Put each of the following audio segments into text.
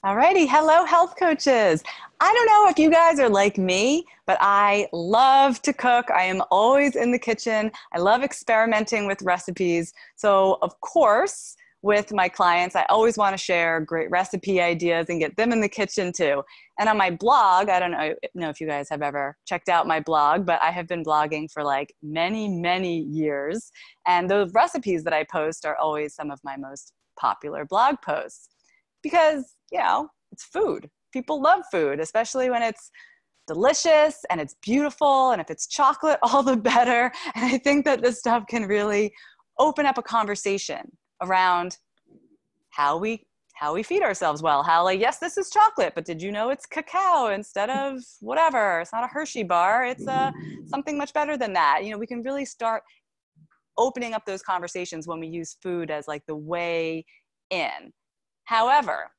Alrighty, hello health coaches. I don't know if you guys are like me, but I love to cook. I am always in the kitchen. I love experimenting with recipes. So, of course, with my clients, I always want to share great recipe ideas and get them in the kitchen too. And on my blog, I don't know if you guys have ever checked out my blog, but I have been blogging for like many, many years. And those recipes that I post are always some of my most popular blog posts because, it's food. People love food, especially when it's delicious and it's beautiful. And if it's chocolate, all the better. And I think that this stuff can really open up a conversation around how we feed ourselves well. How, like, yes, this is chocolate, but did you know it's cacao instead of whatever? It's not a Hershey bar. It's something much better than that. We can really start opening up those conversations when we use food as like the way in. However,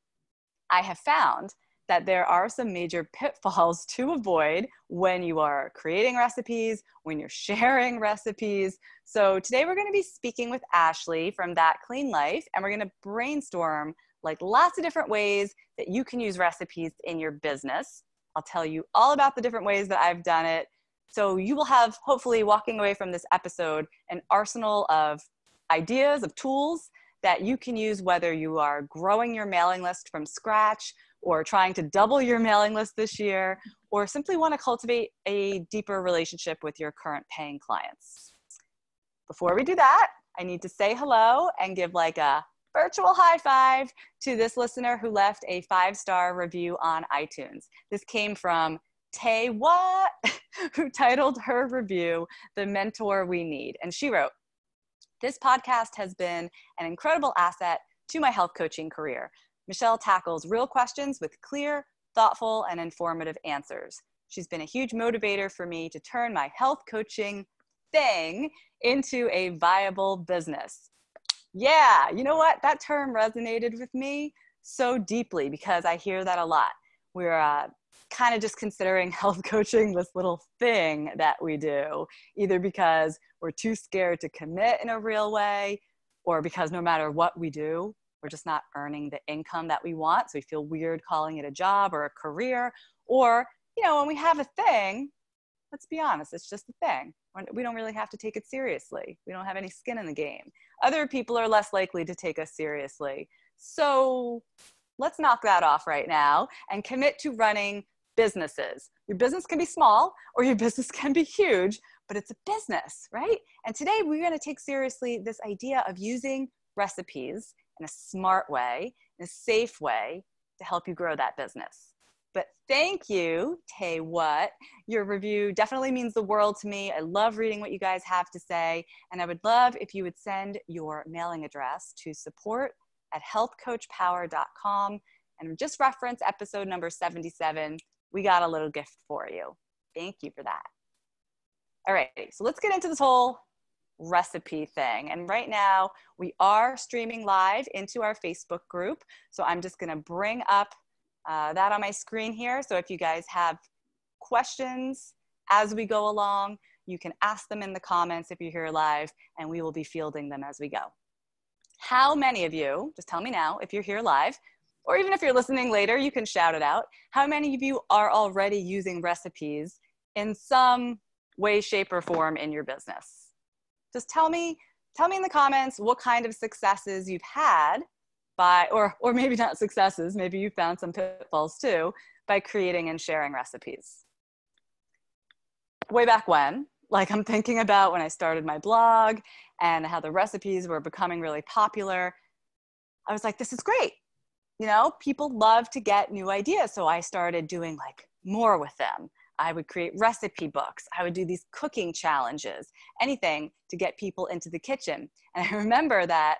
I have found that there are some major pitfalls to avoid when you are creating recipes, when you're sharing recipes. So today we're going to be speaking with Ashley from That Clean Life, and we're going to brainstorm like lots of different ways that you can use recipes in your business. I'll tell you all about the different ways that I've done it. So you will have, hopefully, walking away from this episode, an arsenal of ideas, of tools that you can use whether you are growing your mailing list from scratch or trying to double your mailing list this year, or simply want to cultivate a deeper relationship with your current paying clients. Before we do that, I need to say hello and give like a virtual high five to this listener who left a 5-star review on iTunes. This came from Tay What, who titled her review, "The Mentor We Need." And she wrote, "This podcast has been an incredible asset to my health coaching career. Michelle tackles real questions with clear, thoughtful, and informative answers. She's been a huge motivator for me to turn my health coaching thing into a viable business." Yeah, you know what? That term resonated with me so deeply because I hear that a lot. We're kind of just considering health coaching this little thing that we do, either because we're too scared to commit in a real way, or because no matter what we do, we're just not earning the income that we want. So we feel weird calling it a job or a career. Or, when we have a thing, let's be honest, it's just a thing. We don't really have to take it seriously. We don't have any skin in the game. Other people are less likely to take us seriously. So let's knock that off right now and commit to running businesses. Your business can be small or your business can be huge, but it's a business, right? And today we're going to take seriously this idea of using recipes in a smart way, in a safe way to help you grow that business. But thank you, Tay What. Your review definitely means the world to me. I love reading what you guys have to say. And I would love if you would send your mailing address to support@healthcoachpower.com and just reference episode number 77. We got a little gift for you. Thank you for that. All right, so let's get into this whole recipe thing. And right now we are streaming live into our Facebook group. So I'm just gonna bring up that on my screen here. So if you guys have questions as we go along, you can ask them in the comments if you're here live, and we will be fielding them as we go. How many of you, just tell me now if you're here live, or even if you're listening later, you can shout it out. How many of you are already using recipes in some way, shape, or form in your business? Just tell me in the comments what kind of successes you've had by, or maybe not successes, maybe you found some pitfalls too, by creating and sharing recipes. Way back when, like I'm thinking about when I started my blog and how the recipes were becoming really popular, I was like, this is great. People love to get new ideas. So I started doing like more with them. I would create recipe books. I would do these cooking challenges, anything to get people into the kitchen. And I remember that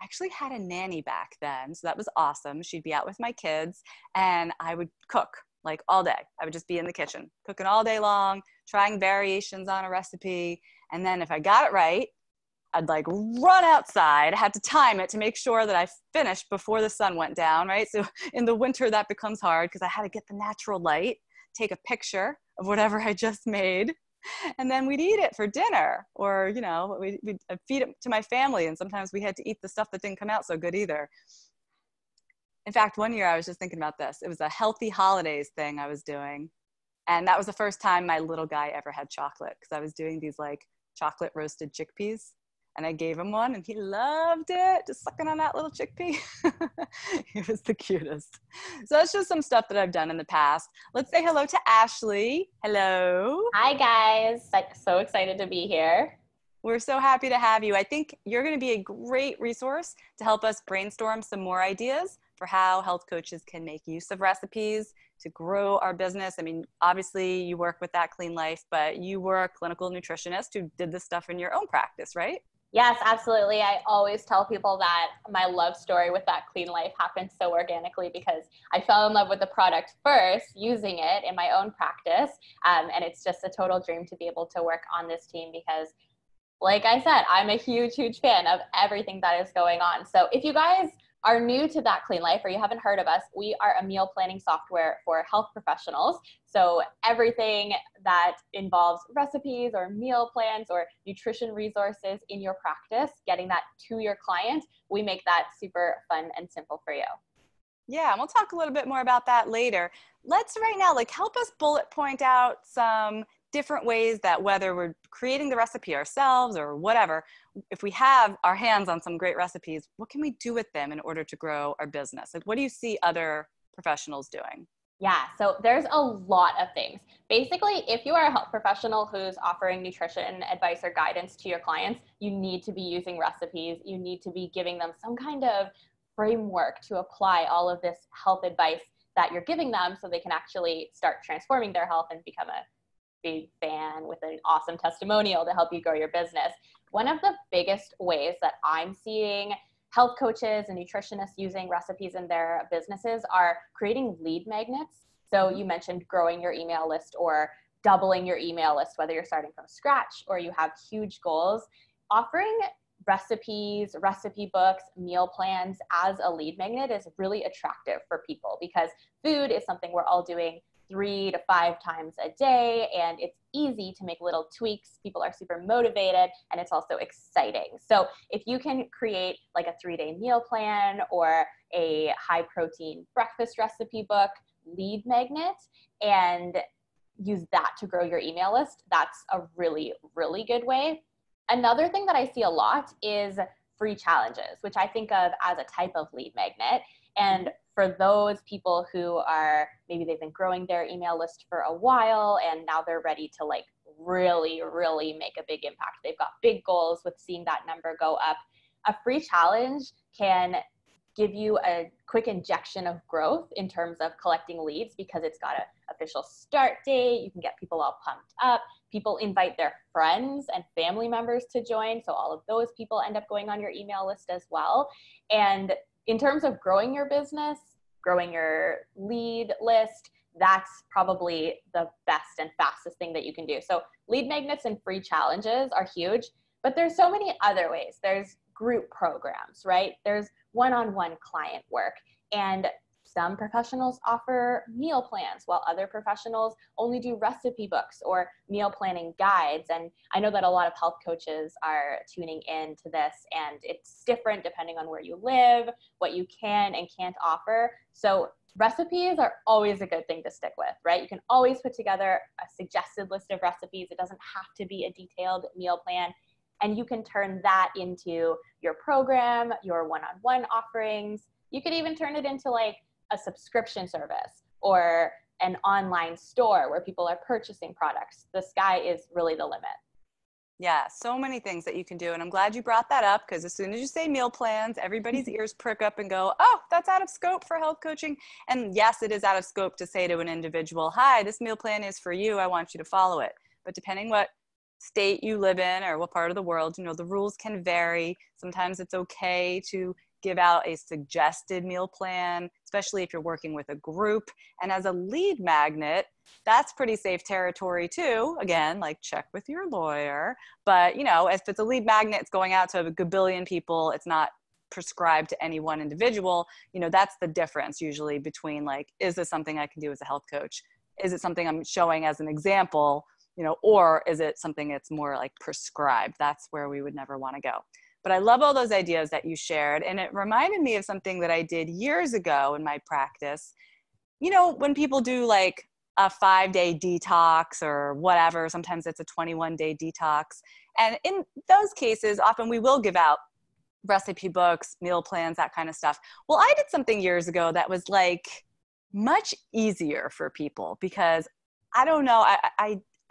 I actually had a nanny back then. So that was awesome. She'd be out with my kids and I would cook like all day. I would just be in the kitchen, cooking all day long, trying variations on a recipe. And then if I got it right, I'd like run outside. I had to time it to make sure that I finished before the sun went down, right? So in the winter that becomes hard because I had to get the natural light, take a picture of whatever I just made, and then we'd eat it for dinner, or we'd feed it to my family, and sometimes we had to eat the stuff that didn't come out so good either. In fact, one year I was just thinking about this. It was a healthy holidays thing I was doing. And that was the first time my little guy ever had chocolate, because I was doing these like chocolate roasted chickpeas. And I gave him one and he loved it, just sucking on that little chickpea. He was the cutest. So that's just some stuff that I've done in the past. Let's say hello to Ashley. Hello. Hi guys, so excited to be here. We're so happy to have you. I think you're going to be a great resource to help us brainstorm some more ideas for how health coaches can make use of recipes to grow our business. I mean, obviously you work with that Clean Life, but you were a clinical nutritionist who did this stuff in your own practice, right? Yes, absolutely. I always tell people that my love story with that Clean Life happened so organically because I fell in love with the product first, using it in my own practice. And it's just a total dream to be able to work on this team because, like I said, I'm a huge, huge fan of everything that is going on. So if you guys are new to that Clean Life or you haven't heard of us, we are a meal planning software for health professionals. So everything that involves recipes or meal plans or nutrition resources in your practice, getting that to your client, we make that super fun and simple for you. Yeah, and we'll talk a little bit more about that later. Let's right now, like, help us bullet point out some different ways that whether we're creating the recipe ourselves or whatever, if we have our hands on some great recipes, what can we do with them in order to grow our business? Like, what do you see other professionals doing? Yeah, so there's a lot of things. Basically, if you are a health professional who's offering nutrition advice or guidance to your clients, you need to be using recipes. You need to be giving them some kind of framework to apply all of this health advice that you're giving them so they can actually start transforming their health and become a big fan with an awesome testimonial to help you grow your business. One of the biggest ways that I'm seeing health coaches and nutritionists using recipes in their businesses are creating lead magnets. So you mentioned growing your email list or doubling your email list, whether you're starting from scratch or you have huge goals. Offering recipes, recipe books, meal plans as a lead magnet is really attractive for people because food is something we're all doing 3 to 5 times a day, and it's easy to make little tweaks. People are super motivated, and it's also exciting. So if you can create like a 3-day meal plan or a high protein breakfast recipe book lead magnet and use that to grow your email list, that's a really, really good way. Another thing that I see a lot is free challenges, which I think of as a type of lead magnet. And for those people who are, maybe they've been growing their email list for a while and now they're ready to like really, really make a big impact. They've got big goals with seeing that number go up. A free challenge can give you a quick injection of growth in terms of collecting leads because it's got an official start date. You can get people all pumped up. People invite their friends and family members to join. So all of those people end up going on your email list as well. And in terms of growing your business, growing your lead list, that's probably the best and fastest thing that you can do. So lead magnets and free challenges are huge, but there's so many other ways. There's group programs, right? There's one-on-one client work, and some professionals offer meal plans while other professionals only do recipe books or meal planning guides. And I know that a lot of health coaches are tuning in to this, and it's different depending on where you live, what you can and can't offer. So recipes are always a good thing to stick with, right? You can always put together a suggested list of recipes. It doesn't have to be a detailed meal plan. And you can turn that into your program, your one-on-one offerings. You could even turn it into like a subscription service or an online store where people are purchasing products. The sky is really the limit. Yeah, so many things that you can do. And I'm glad you brought that up because as soon as you say meal plans, everybody's ears prick up and go, oh, that's out of scope for health coaching. And yes, it is out of scope to say to an individual, hi, this meal plan is for you. I want you to follow it. But depending what state you live in or what part of the world, you know, the rules can vary. Sometimes it's okay to give out a suggested meal plan, especially if you're working with a group. And as a lead magnet, that's pretty safe territory too. Again, like check with your lawyer. But, you know, if it's a lead magnet, it's going out to a gabillion people. It's not prescribed to any one individual. You know, that's the difference usually between like, is this something I can do as a health coach? Is it something I'm showing as an example? You know, or is it something that's more like prescribed? That's where we would never want to go. But I love all those ideas that you shared. And it reminded me of something that I did years ago in my practice. You know, when people do like a 5-day detox or whatever, sometimes it's a 21-day detox. And in those cases, often we will give out recipe books, meal plans, that kind of stuff. Well, I did something years ago that was like much easier for people because I don't know,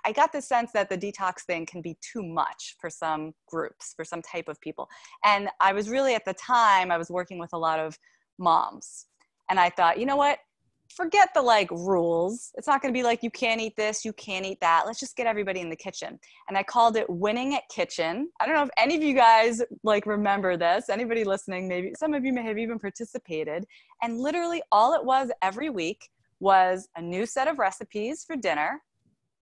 I got the sense that the detox thing can be too much for some groups, for some type of people. And I was really, at the time, I was working with a lot of moms. And I thought, you know what? Forget the like rules. It's not going to be like, you can't eat this, you can't eat that. Let's just get everybody in the kitchen. And I called it Winning at Kitchen. I don't know if any of you guys like remember this. Anybody listening, maybe some of you may have even participated. And literally all it was every week was a new set of recipes for dinner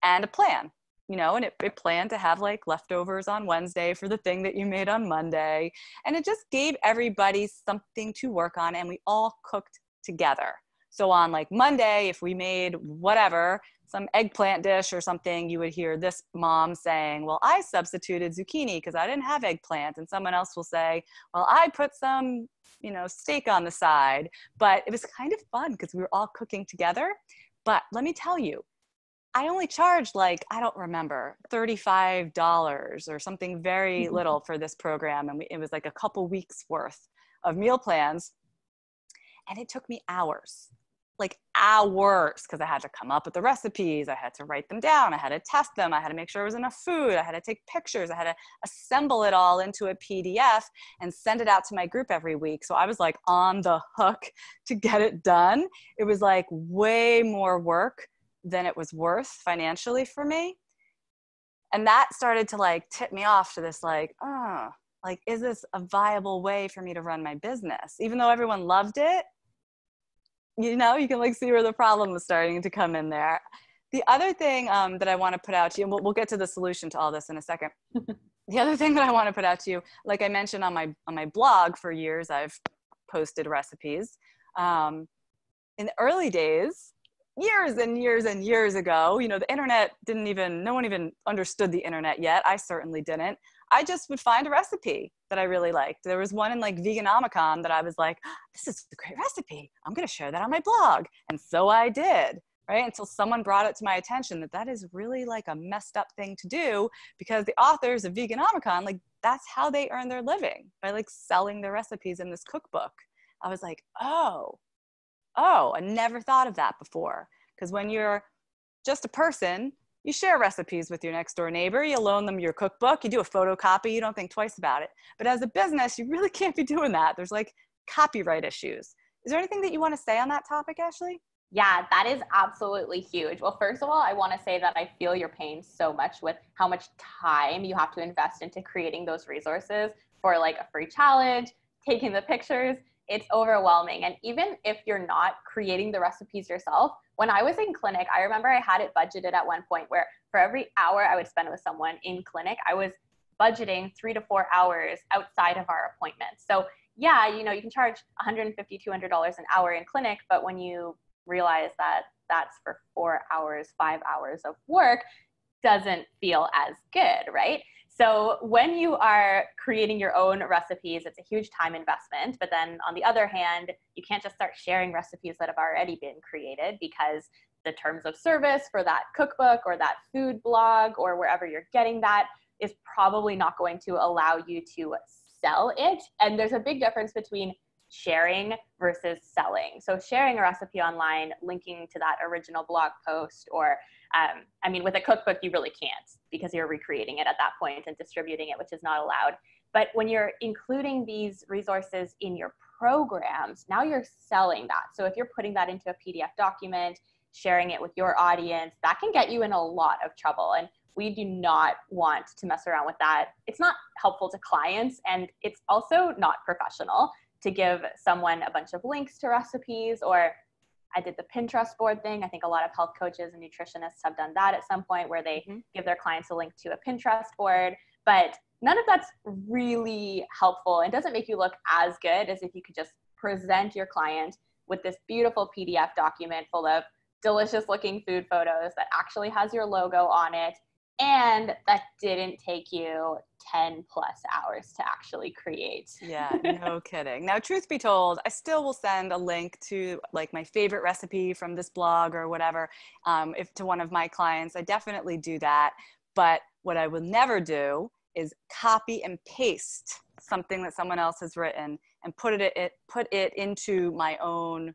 and a plan, you know, and it planned to have like leftovers on Wednesday for the thing that you made on Monday. And it just gave everybody something to work on, and we all cooked together. So on like Monday, if we made whatever, some eggplant dish or something, you would hear this mom saying, well, I substituted zucchini because I didn't have eggplant. And someone else will say, well, I put some, you know, steak on the side. But it was kind of fun because we were all cooking together. But let me tell you, I only charged like, I don't remember, $35 or something very little for this program. And it was like a couple weeks worth of meal plans. And it took me hours, like hours, because I had to come up with the recipes. I had to write them down. I had to test them. I had to make sure there was enough food. I had to take pictures. I had to assemble it all into a PDF and send it out to my group every week. So I was like on the hook to get it done. It was like way more work than it was worth financially for me. And that started to like tip me off to this like, oh, like, is this a viable way for me to run my business? Even though everyone loved it, you know, you can like see where the problem was starting to come in there. The other thing that I want to put out to you, and we'll get to the solution to all this in a second. The other thing that I want to put out to you, like I mentioned on my blog for years, I've posted recipes. In the early days, years and years and years ago, you know, the internet no one even understood the internet yet. I certainly didn't. I just would find a recipe that I really liked. There was one in like Veganomicon that I was like, oh, this is a great recipe. I'm going to share that on my blog. And so I did, right? Until someone brought it to my attention that is really like a messed up thing to do, because the authors of Veganomicon, like that's how they earn their living, by like selling their recipes in this cookbook. I was like, oh, I never thought of that before. Because when you're just a person, you share recipes with your next door neighbor, you loan them your cookbook, you do a photocopy, you don't think twice about it. But as a business, you really can't be doing that. There's like copyright issues. Is there anything that you want to say on that topic, Ashley? Yeah, that is absolutely huge. Well, first of all, I want to say that I feel your pain so much with how much time you have to invest into creating those resources for like a free challenge, taking the pictures. It's overwhelming. And even if you're not creating the recipes yourself, when I was in clinic, I remember I had it budgeted at one point where for every hour I would spend with someone in clinic, I was budgeting 3 to 4 hours outside of our appointments. So yeah, you know, you can charge $150, $200 an hour in clinic, but when you realize that that's for 4 hours, 5 hours of work, doesn't feel as good, right? So when you are creating your own recipes, it's a huge time investment. But then on the other hand, you can't just start sharing recipes that have already been created, because the terms of service for that cookbook or that food blog or wherever you're getting that is probably not going to allow you to sell it. And there's a big difference between sharing versus selling. So sharing a recipe online, linking to that original blog post, or I mean, with a cookbook, you really can't, because you're recreating it at that point and distributing it, which is not allowed. But when you're including these resources in your programs, now you're selling that. So if you're putting that into a PDF document, sharing it with your audience, that can get you in a lot of trouble. And we do not want to mess around with that. It's not helpful to clients, and it's also not professional to give someone a bunch of links to recipes. Or I did the Pinterest board thing. I think a lot of health coaches and nutritionists have done that at some point, where they give their clients a link to a Pinterest board. But none of that's really helpful and doesn't make you look as good as if you could just present your client with this beautiful PDF document full of delicious looking food photos that actually has your logo on it. And that didn't take you 10 plus hours to actually create. Yeah, no kidding. Now, truth be told, I still will send a link to like my favorite recipe from this blog or whatever, if to one of my clients. I definitely do that. But what I will never do is copy and paste something that someone else has written and put it into my own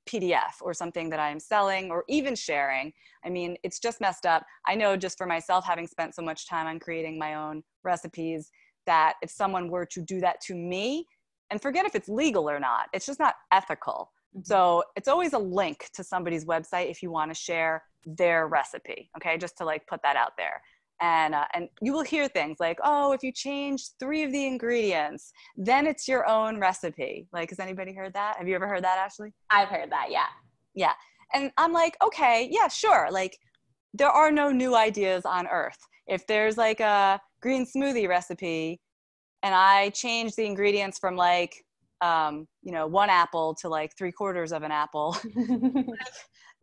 PDF or something that I'm selling or even sharing. I mean, it's just messed up. I know just for myself, having spent so much time on creating my own recipes, that if someone were to do that to me, and forget if it's legal or not, it's just not ethical. Mm-hmm. So it's always a link to somebody's website if you want to share their recipe. Okay, just to like put that out there. And you will hear things like, oh, if you change 3 of the ingredients, then it's your own recipe. Like, has anybody heard that? Have you ever heard that, Ashley? I've heard that, yeah. Yeah. And I'm like, okay, yeah, sure. Like, there are no new ideas on earth. If there's like a green smoothie recipe and I change the ingredients from like, 1 apple to like 3/4 of an apple.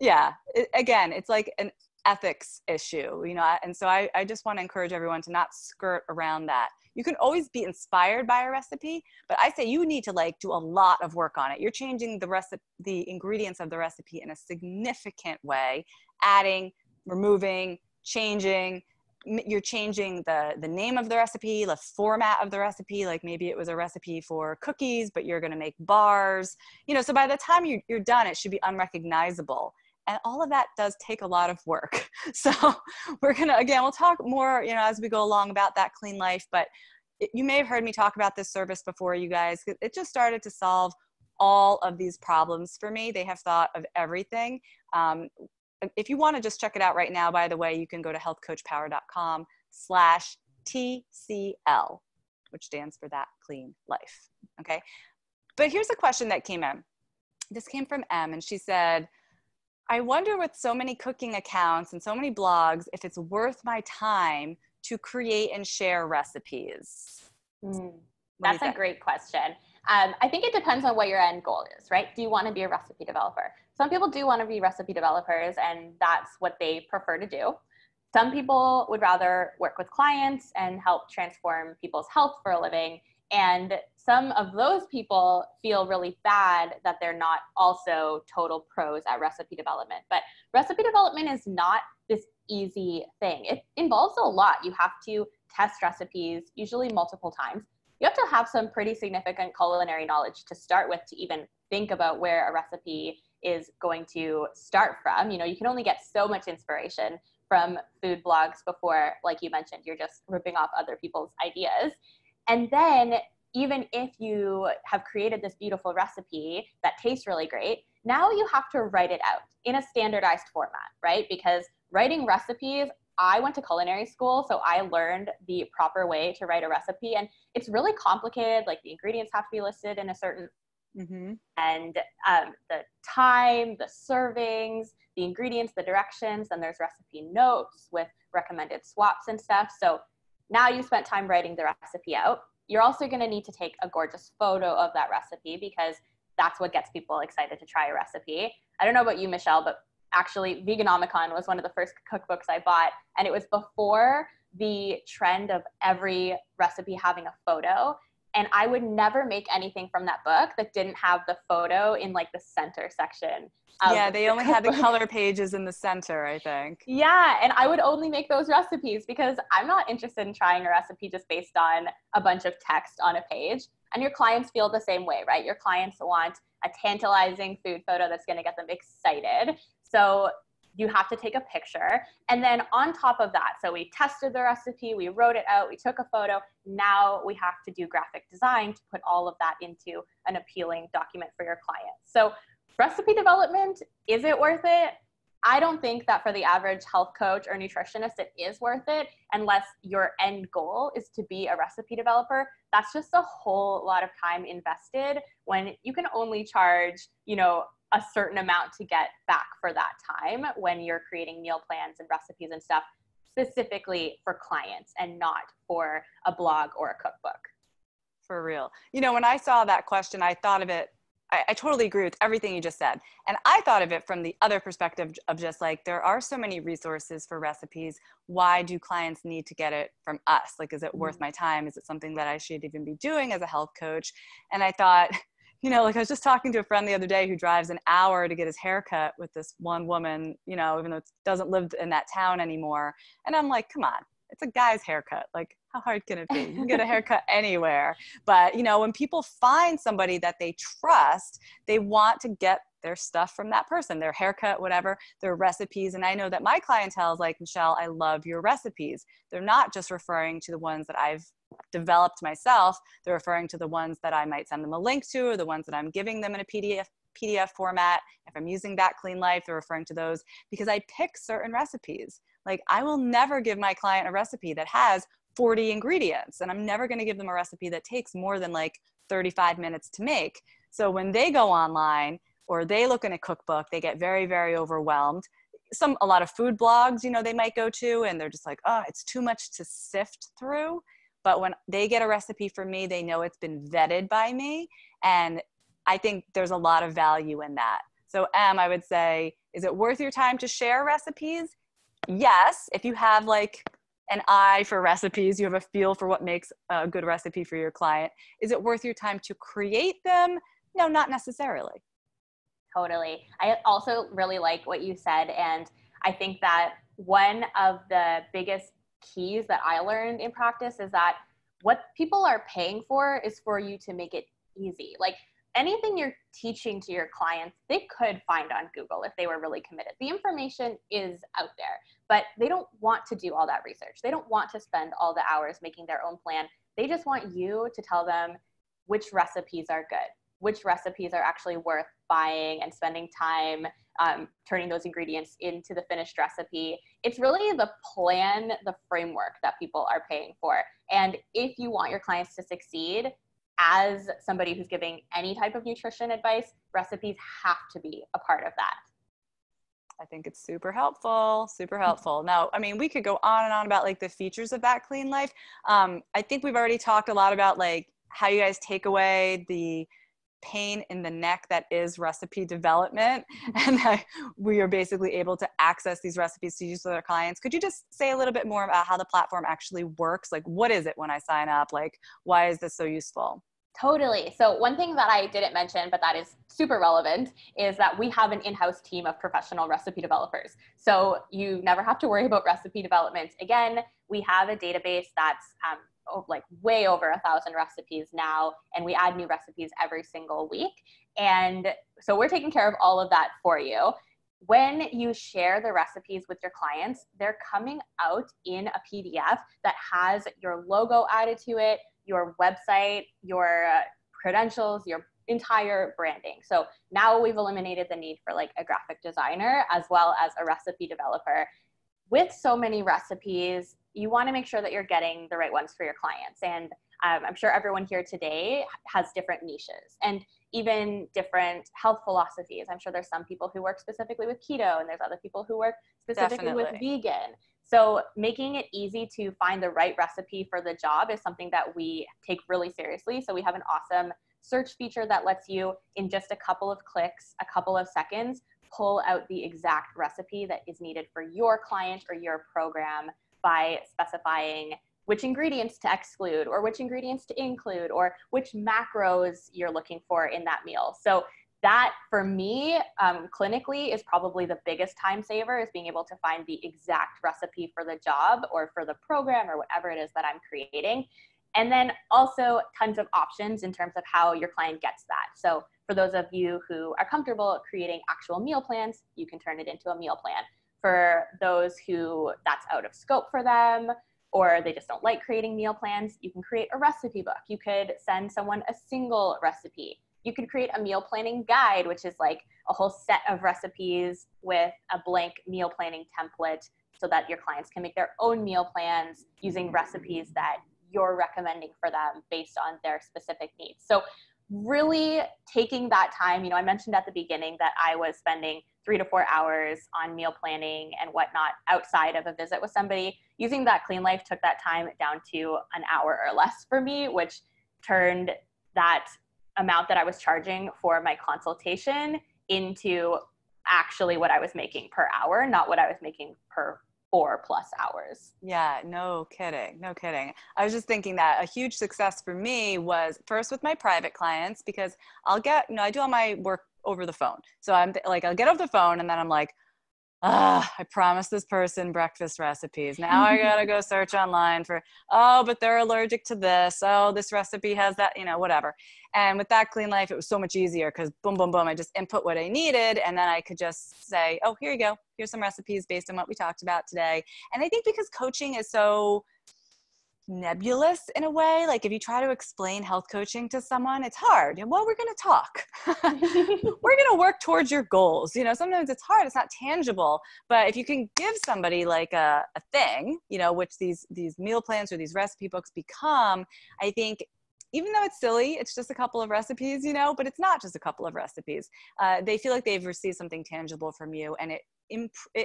Yeah. Again, it's like an ethics issue, and so I just want to encourage everyone to not skirt around that. You can always be inspired by a recipe, but I say you need to like do a lot of work on it. You're changing the ingredients of the recipe in a significant way, adding, removing, changing. You're changing the name of the recipe, the format of the recipe. Like maybe it was a recipe for cookies, but you're going to make bars, so by the time you're done, it should be unrecognizable. And all of that does take a lot of work. So we'll talk more, as we go along about that clean life, but you may have heard me talk about this service before, you guys. It just started to solve all of these problems for me. They have thought of everything. If you want to just check it out right now, by the way, you can go to healthcoachpower.com/TCL, which stands for That Clean Life. Okay. But here's a question that came in. This came from M, and she said, I wonder with so many cooking accounts and so many blogs, if it's worth my time to create and share recipes. That's a great question. I think it depends on what your end goal is, right? Do you want to be a recipe developer? Some people do want to be recipe developers, and that's what they prefer to do. Some people would rather work with clients and help transform people's health for a living. And some of those people feel really bad that they're not also total pros at recipe development. But recipe development is not this easy thing. It involves a lot. You have to test recipes, usually multiple times. You have to have some pretty significant culinary knowledge to start with to even think about where a recipe is going to start from. You can only get so much inspiration from food blogs before, like you mentioned, you're just ripping off other people's ideas. And then even if you have created this beautiful recipe that tastes really great, now you have to write it out in a standardized format, right? Because writing recipes, I went to culinary school, so I learned the proper way to write a recipe, and it's really complicated. Like the ingredients have to be listed in a certain, and the time, the servings, the ingredients, the directions, and there's recipe notes with recommended swaps and stuff. So now you spent time writing the recipe out. You're also going to need to take a gorgeous photo of that recipe because that's what gets people excited to try a recipe. I don't know about you, Michelle, but actually Veganomicon was one of the first cookbooks I bought, and it was before the trend of every recipe having a photo. And I would never make anything from that book that didn't have the photo in like the center section. Yeah, they only had the color pages in the center, I think. Yeah, and I would only make those recipes because I'm not interested in trying a recipe just based on a bunch of text on a page. And your clients feel the same way, right? Your clients want a tantalizing food photo that's going to get them excited. So you have to take a picture. And then on top of that, so we tested the recipe, we wrote it out, we took a photo. Now we have to do graphic design to put all of that into an appealing document for your clients. So recipe development, is it worth it? I don't think that for the average health coach or nutritionist, it is worth it unless your end goal is to be a recipe developer. That's just a whole lot of time invested when you can only charge, a certain amount to get back for that time when you're creating meal plans and recipes and stuff specifically for clients and not for a blog or a cookbook. For real. When I saw that question, I thought of it I totally agree with everything you just said. And I thought of it from the other perspective of just like, there are so many resources for recipes. Why do clients need to get it from us? Like, is it worth my time? Is it something that I should even be doing as a health coach? And I thought, like I was just talking to a friend the other day who drives an hour to get his hair cut with this one woman, even though it doesn't live in that town anymore. And I'm like, come on, it's a guy's haircut. Like, how hard can it be? You can get a haircut anywhere. But, when people find somebody that they trust, they want to get their stuff from that person, their haircut, whatever, their recipes. And I know that my clientele is like, Michelle, I love your recipes. They're not just referring to the ones that I've developed myself. They're referring to the ones that I might send them a link to, or the ones that I'm giving them in a PDF format. If I'm using That Clean Life, they're referring to those because I pick certain recipes. Like, I will never give my client a recipe that has 40 ingredients, and I'm never going to give them a recipe that takes more than like 35 minutes to make. So when they go online or they look in a cookbook, they get very, very overwhelmed. A lot of food blogs, they might go to, and they're just like, oh, it's too much to sift through. But when they get a recipe from me, they know it's been vetted by me. And I think there's a lot of value in that. So I would say, is it worth your time to share recipes? Yes. If you have like an eye for recipes, you have a feel for what makes a good recipe for your client. Is it worth your time to create them? No, not necessarily. Totally. I also really like what you said. And I think that one of the biggest keys that I learned in practice is that what people are paying for is for you to make it easy. Like, anything you're teaching to your clients, they could find on Google if they were really committed. The information is out there, but they don't want to do all that research. They don't want to spend all the hours making their own plan. They just want you to tell them which recipes are good, which recipes are actually worth buying and spending time turning those ingredients into the finished recipe. It's really the plan, the framework that people are paying for. And if you want your clients to succeed, as somebody who's giving any type of nutrition advice, recipes have to be a part of that. I think it's super helpful, super helpful. Now, I mean, we could go on and on about like the features of That Clean Life. I think we've already talked a lot about like how you guys take away the pain in the neck that is recipe development, and that we are basically able to access these recipes to use with our clients. Could you just say a little bit more about how the platform actually works? Like, what is it when I sign up? Like, why is this so useful? Totally. So one thing that I didn't mention, but that is super relevant, is that we have an in-house team of professional recipe developers. So you never have to worry about recipe development. Again, we have a database that's like way over 1,000 recipes now, and we add new recipes every single week. And so we're taking care of all of that for you. When you share the recipes with your clients, they're coming out in a PDF that has your logo added to it, your website, your credentials, your entire branding. So now we've eliminated the need for like a graphic designer as well as a recipe developer. With so many recipes, you want to make sure that you're getting the right ones for your clients. And I'm sure everyone here today has different niches and even different health philosophies. I'm sure there's some people who work specifically with keto, and there's other people who work specifically with vegan. So making it easy to find the right recipe for the job is something that we take really seriously. So we have an awesome search feature that lets you, in just a couple of clicks, a couple of seconds, pull out the exact recipe that is needed for your client or your program by specifying which ingredients to exclude or which ingredients to include or which macros you're looking for in that meal. So that, for me, clinically, is probably the biggest time saver, is being able to find the exact recipe for the job or for the program or whatever it is that I'm creating. And then also tons of options in terms of how your client gets that. So for those of you who are comfortable creating actual meal plans, you can turn it into a meal plan. For those who that's out of scope for them, or they just don't like creating meal plans, you can create a recipe book. You could send someone a single recipe. You could create a meal planning guide, which is like a whole set of recipes with a blank meal planning template so that your clients can make their own meal plans using recipes that you're recommending for them based on their specific needs. So really taking that time, I mentioned at the beginning that I was spending 3 to 4 hours on meal planning and whatnot outside of a visit with somebody. Using That Clean Life took that time down to an hour or less for me, which turned that amount that I was charging for my consultation into actually what I was making per hour, not what I was making per 4+ hours. Yeah, no kidding. No kidding. I was just thinking that a huge success for me was first with my private clients, because I'll get, I do all my work over the phone. So I'm like, I'll get off the phone and then I'm like, I promised this person breakfast recipes. Now I gotta go search online for, oh, but they're allergic to this. Oh, this recipe has that, whatever. And with That Clean Life, it was so much easier because boom, boom, boom, I just input what I needed. And then I could just say, oh, here you go. Here's some recipes based on what we talked about today. And I think because coaching is so nebulous in a way, like if you try to explain health coaching to someone, it's hard. Well, we're going to talk. We're going to work towards your goals. Sometimes it's hard. It's not tangible. But if you can give somebody like a thing, which these meal plans or these recipe books become, I think, even though it's silly, it's just a couple of recipes, but it's not just a couple of recipes. They feel like they've received something tangible from you, and it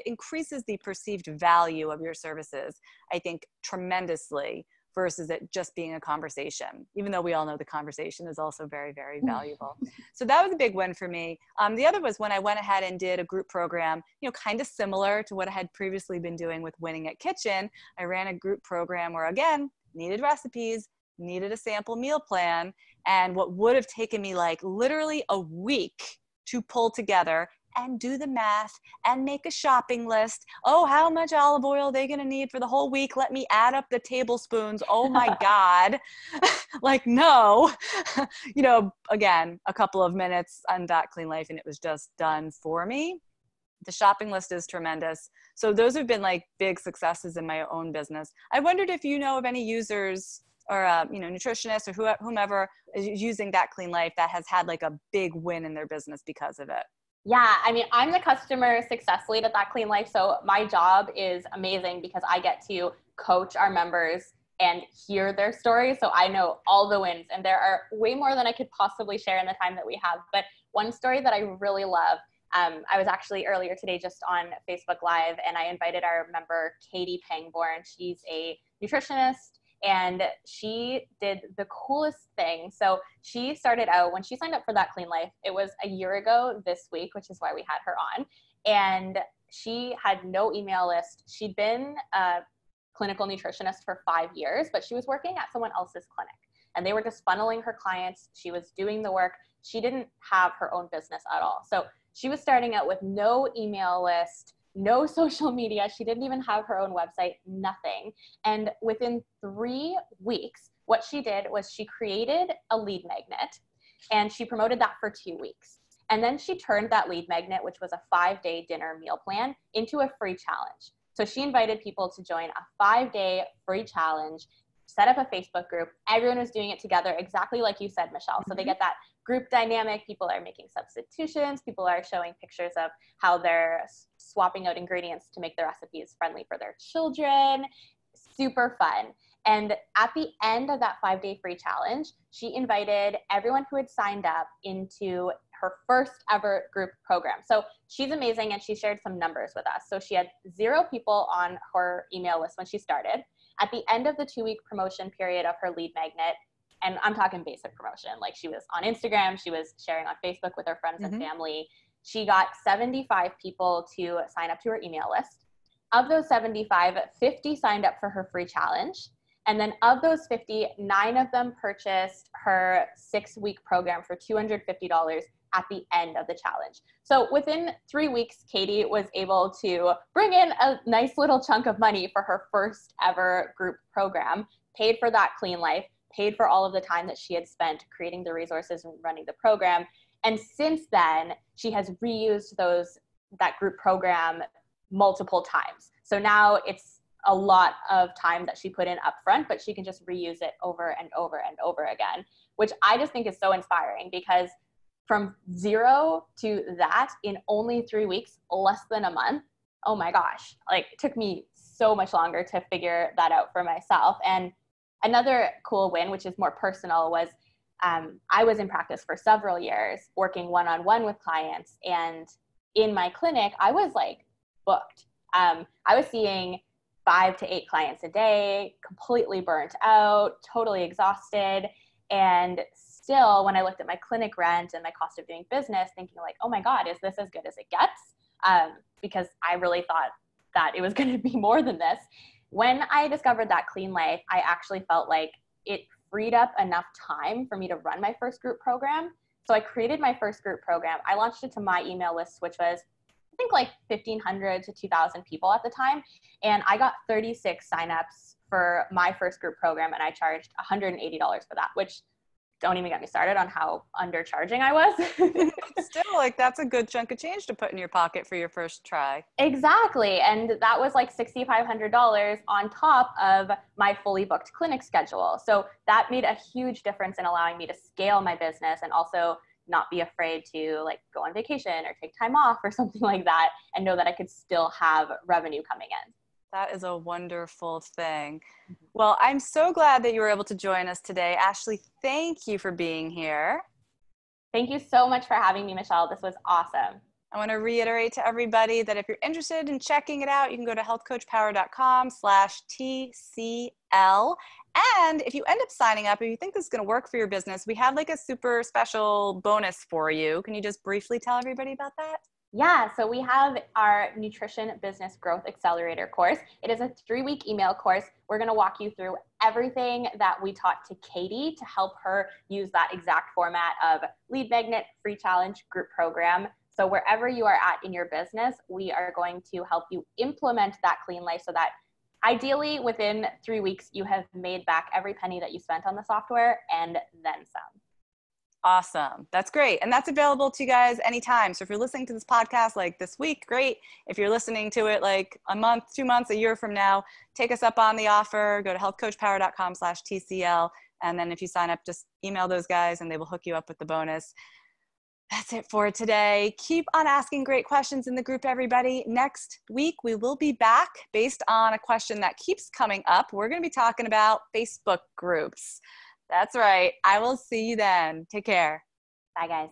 increases the perceived value of your services, I think, tremendously, versus it just being a conversation, even though we all know the conversation is also very, very valuable. So that was a big win for me. The other was when I went ahead and did a group program, kind of similar to what I had previously been doing with Winning at Kitchen. I ran a group program where, again, needed recipes, needed a sample meal plan, and what would have taken me like literally a week to pull together and do the math and make a shopping list. Oh, how much olive oil are they going to need for the whole week? Let me add up the tablespoons. Oh my God. Like, no, again, a couple of minutes on That Clean Life and it was just done for me. The shopping list is tremendous. So those have been like big successes in my own business. I wondered if you know of any users or nutritionists or whomever is using That Clean Life that has had like a big win in their business because of it. Yeah, I mean, I'm the customer success lead at That Clean Life, so my job is amazing because I get to coach our members and hear their stories. So I know all the wins, and there are way more than I could possibly share in the time that we have. But one story that I really love, I was actually earlier today just on Facebook Live, and I invited our member, Katie Pangborn. She's a nutritionist, and she did the coolest thing. So she started out, when she signed up for That Clean Life, it was a year ago this week, which is why we had her on. And she had no email list. She'd been a clinical nutritionist for 5 years, but she was working at someone else's clinic. And they were just funneling her clients. She was doing the work. She didn't have her own business at all. So she was starting out with no email list, no social media. She didn't even have her own website, nothing. And within 3 weeks, what she did was she created a lead magnet and she promoted that for 2 weeks. And then she turned that lead magnet, which was a 5-day dinner meal plan, into a free challenge. So she invited people to join a 5-day free challenge, set up a Facebook group. Everyone was doing it together, exactly like you said, Michelle. So they get that group dynamic. People are making substitutions. People are showing pictures of how they're swapping out ingredients to make the recipes friendly for their children. Super fun. And at the end of that 5-day free challenge, she invited everyone who had signed up into her first ever group program. So she's amazing, and she shared some numbers with us. So she had 0 people on her email list when she started. At the end of the 2-week promotion period of her lead magnet, and I'm talking basic promotion, like she was on Instagram, she was sharing on Facebook with her friends and family. She got 75 people to sign up to her email list. Of those 75, 50 signed up for her free challenge. And then of those 50, 9 of them purchased her 6-week program for $250 at the end of the challenge. So within 3 weeks, Katie was able to bring in a nice little chunk of money for her first ever group program, paid for That Clean Life, paid for all of the time that she had spent creating the resources and running the program. And since then, she has reused that group program multiple times. So now it's a lot of time that she put in upfront, but she can just reuse it over and over and over again, which I just think is so inspiring, because from 0 to that in only 3 weeks, less than a month, oh my gosh, like it took me so much longer to figure that out for myself. And another cool win, which is more personal, was I was in practice for several years working one-on-one with clients. And in my clinic, I was like booked. I was seeing 5 to 8 clients a day, completely burnt out, totally exhausted. And still, when I looked at my clinic rent and my cost of doing business, thinking like, oh my God, is this as good as it gets? Because I really thought that it was going to be more than this. When I discovered that Clean Life, I actually felt like it freed up enough time for me to run my first group program. So I created my first group program. I launched it to my email list, which was, I think, like 1,500 to 2,000 people at the time. And I got 36 signups for my first group program, and I charged $180 for that, which, don't even get me started on how undercharging I was. Still, like, that's a good chunk of change to put in your pocket for your first try. Exactly. And that was like $6,500 on top of my fully booked clinic schedule. So that made a huge difference in allowing me to scale my business and also not be afraid to like go on vacation or take time off or something like that, and know that I could still have revenue coming in. That is a wonderful thing. Well, I'm so glad that you were able to join us today. Ashley, thank you for being here. Thank you so much for having me, Michelle. This was awesome. I want to reiterate to everybody that if you're interested in checking it out, you can go to healthcoachpower.com/TCL. And if you end up signing up, if you think this is going to work for your business, we have like a super special bonus for you. Can you just briefly tell everybody about that? Yeah, so we have our Nutrition Business Growth Accelerator course. It is a 3-week email course. We're going to walk you through everything that we taught to Katie to help her use that exact format of lead magnet, free challenge, group program. So wherever you are at in your business, we are going to help you implement that Clean Life so that ideally within 3 weeks, you have made back every penny that you spent on the software and then some. Awesome. That's great. And that's available to you guys anytime. So if you're listening to this podcast like this week, great. If you're listening to it like a month, 2 months, a year from now, take us up on the offer. Go to healthcoachpower.com/TCL. And then if you sign up, just email those guys and they will hook you up with the bonus. That's it for today. Keep on asking great questions in the group, everybody. Next week, we will be back based on a question that keeps coming up. We're going to be talking about Facebook groups. That's right. I will see you then. Take care. Bye, guys.